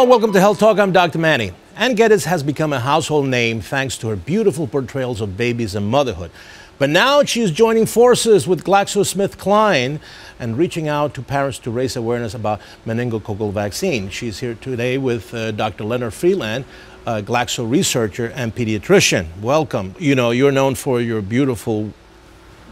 welcome to Health Talk. I'm Dr. Manny. Anne Geddes has become a household name thanks to her beautiful portrayals of babies and motherhood. But now she's joining forces with GlaxoSmithKline and reaching out to parents to raise awareness about meningococcal vaccine. She's here today with Dr. Leonard Freeland, a Glaxo researcher and pediatrician. Welcome. You know, you're known for your beautiful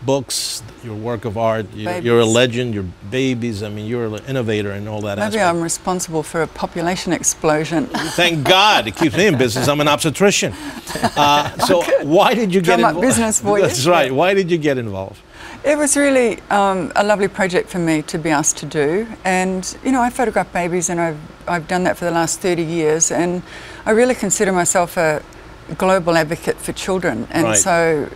books, your work of art. You're a legend, your babies. I mean, you're an innovator and all that. Maybe I'm responsible for a population explosion. Thank God. It keeps me in business. I'm an obstetrician. So why did you get involved? Business for you. That's right. Why did you get involved? It was really a lovely project for me to be asked to do. And, you know, I photograph babies and I've done that for the last 30 years. And I really consider myself a global advocate for children. And right. So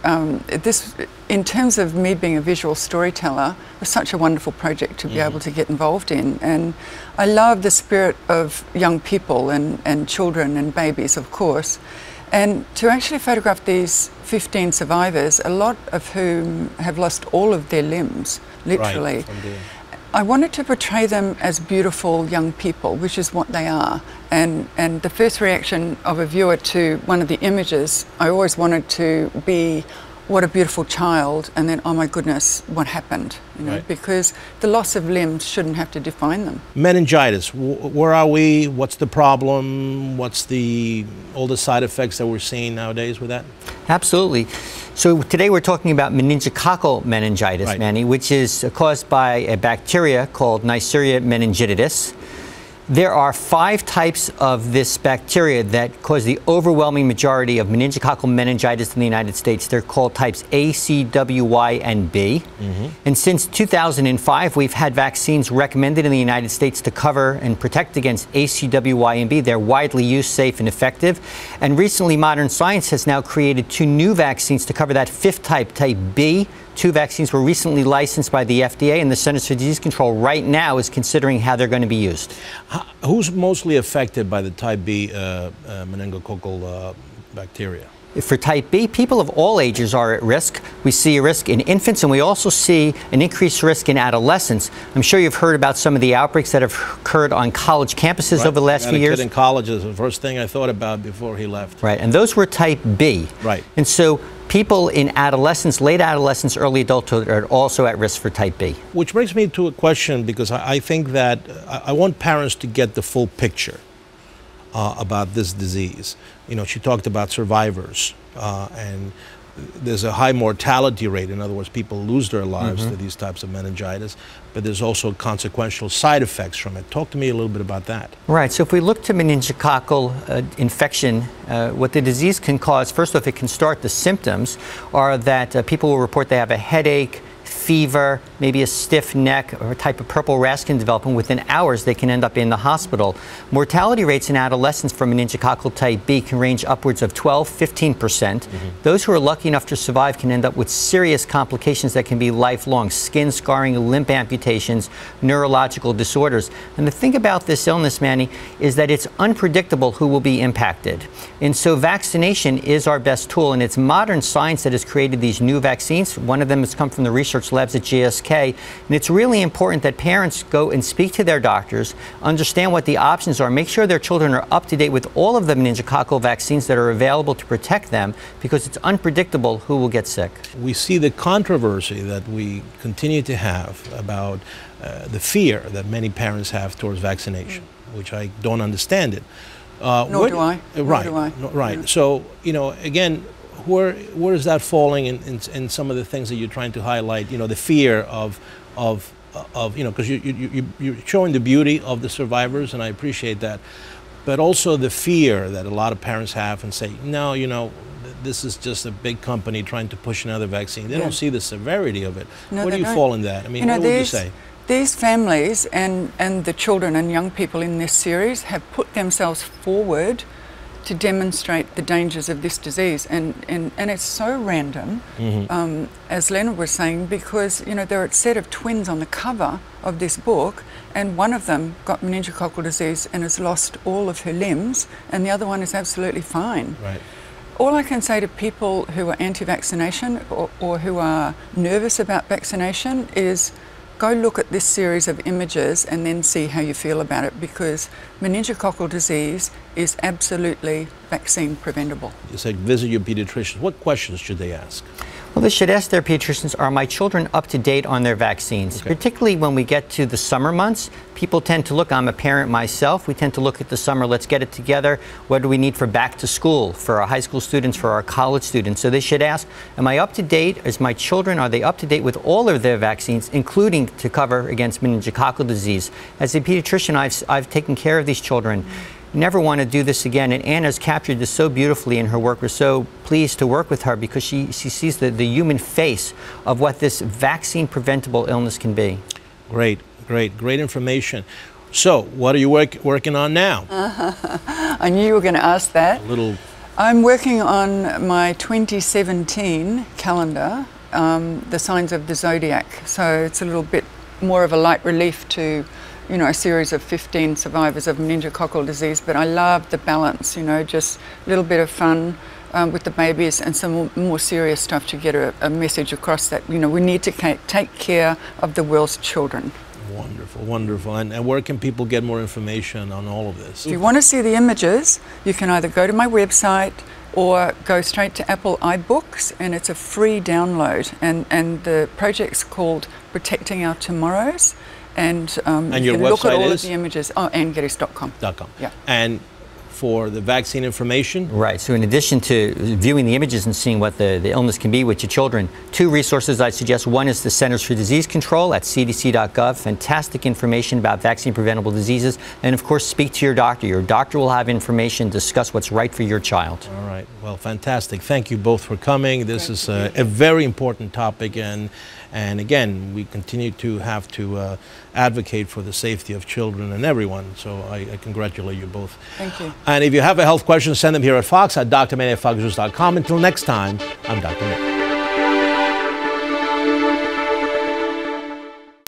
this, in terms of me being a visual storyteller, was such a wonderful project to be able to get involved in. And I love the spirit of young people and children and babies, of course. And to actually photograph these 15 survivors, a lot of whom have lost all of their limbs, literally. Right. I wanted to portray them as beautiful young people, which is what they are. And the first reaction of a viewer to one of the images, I always wanted to be, what a beautiful child, and then, oh my goodness, what happened? You know, right. Because the loss of limbs shouldn't have to define them. Meningitis, where are we? What's the problem? What's all the side effects that we're seeing nowadays with that? Absolutely. So today we're talking about meningococcal meningitis, right. Manny, which is caused by a bacteria called Neisseria meningitidis. There are 5 types of this bacteria that cause the overwhelming majority of meningococcal meningitis in the United States. They're called types A, C, W, Y, and B. And since 2005, we've had vaccines recommended in the United States to cover and protect against A, C, W, Y, and B. They're widely used, safe, and effective. And recently, modern science has now created 2 new vaccines to cover that 5th type, type B. 2 vaccines were recently licensed by the FDA, and the Centers for Disease Control right now is considering how they're going to be used. Who's mostly affected by the type B meningococcal bacteria? For type B, people of all ages are at risk. We see a risk in infants, and we also see an increased risk in adolescents. I'm sure you've heard about some of the outbreaks that have occurred on college campuses over the last few years. A kid in college is the first thing I thought about before he left. Right, and those were type B. Right. And so people in adolescence, late adolescence, early adulthood are also at risk for type B. Which brings me to a question, because I think that I want parents to get the full picture about this disease. You know, she talked about survivors, and there's a high mortality rate. In other words, people lose their lives to these types of meningitis, but there's also consequential side effects from it. Talk to me a little bit about that. Right, so if we look to meningococcal infection, what the disease can cause, first off, it can start, the symptoms are that people will report they have a headache, fever, maybe a stiff neck, or a type of purple rash can develop, and within hours they can end up in the hospital. Mortality rates in adolescents from meningococcal type B can range upwards of 12–15%. Those who are lucky enough to survive can end up with serious complications that can be lifelong: skin scarring, limb amputations, neurological disorders. And the thing about this illness, Manny, is that it's unpredictable who will be impacted. And so vaccination is our best tool, and it's modern science that has created these new vaccines. One of them has come from the research labs at GSK, and it's really important that parents go and speak to their doctors, understand what the options are, make sure their children are up to date with all of the meningococcal vaccines that are available to protect them, because it's unpredictable who will get sick. We see the controversy that we continue to have about the fear that many parents have towards vaccination, which I don't understand it. Nor do I. Right. Nor do I. Right. Yeah. So, you know, again, where is that falling in some of the things that you're trying to highlight? You know, the fear of you know, because you're showing the beauty of the survivors, and I appreciate that, but also the fear that a lot of parents have and say, no, you know, this is just a big company trying to push another vaccine. They don't see the severity of it. No, where do you fall in that? I mean, what would you say? These families and the children and young people in this series have put themselves forward to demonstrate the dangers of this disease, and it's so random, as Leonard was saying, because, you know, there are a set of twins on the cover of this book, and one of them got meningococcal disease and has lost all of her limbs, and the other one is absolutely fine. Right. All I can say to people who are anti-vaccination or who are nervous about vaccination is, go look at this series of images and then see how you feel about it, because meningococcal disease is absolutely vaccine preventable. You said visit your pediatrician. What questions should they ask? Well, they should ask their pediatricians, are my children up to date on their vaccines? Okay. Particularly when we get to the summer months, people tend to look, I'm a parent myself, we tend to look at the summer, let's get it together. What do we need for back to school, for our high school students, for our college students? So they should ask, am I up to date? Is my children, are they up to date with all of their vaccines, including to cover against meningococcal disease? As a pediatrician, I've taken care of these children. Never want to do this again, and Anne has captured this so beautifully in her work. We're so pleased to work with her because she sees the human face of what this vaccine preventable illness can be. Great, great, great information. So, what are you working on now? I knew you were going to ask that. I'm working on my 2017 calendar, the signs of the zodiac. So it's a little bit more of a light relief to, you know, a series of 15 survivors of meningococcal disease, but I love the balance, you know, just a little bit of fun with the babies and some more serious stuff to get a message across that, you know, we need to take care of the world's children. Wonderful, wonderful. And where can people get more information on all of this? If you want to see the images, you can either go to my website or go straight to Apple iBooks, and it's a free download. And the project's called Protecting Our Tomorrows. And you can look at all of the images. Oh, AnneGeddes.com. Yeah. And for the vaccine information? Right. So in addition to viewing the images and seeing what the illness can be with your children, two resources I'd suggest. One is the Centers for Disease Control at cdc.gov. Fantastic information about vaccine preventable diseases. And of course, speak to your doctor. Your doctor will have information, discuss what's right for your child. All right. Well, fantastic. Thank you both for coming. This is a very important topic, and again, we continue to have to advocate for the safety of children and everyone. So I congratulate you both. Thank you. And if you have a health question, send them here at Fox at drmanny@foxnews.com. Until next time, I'm Dr. Manny.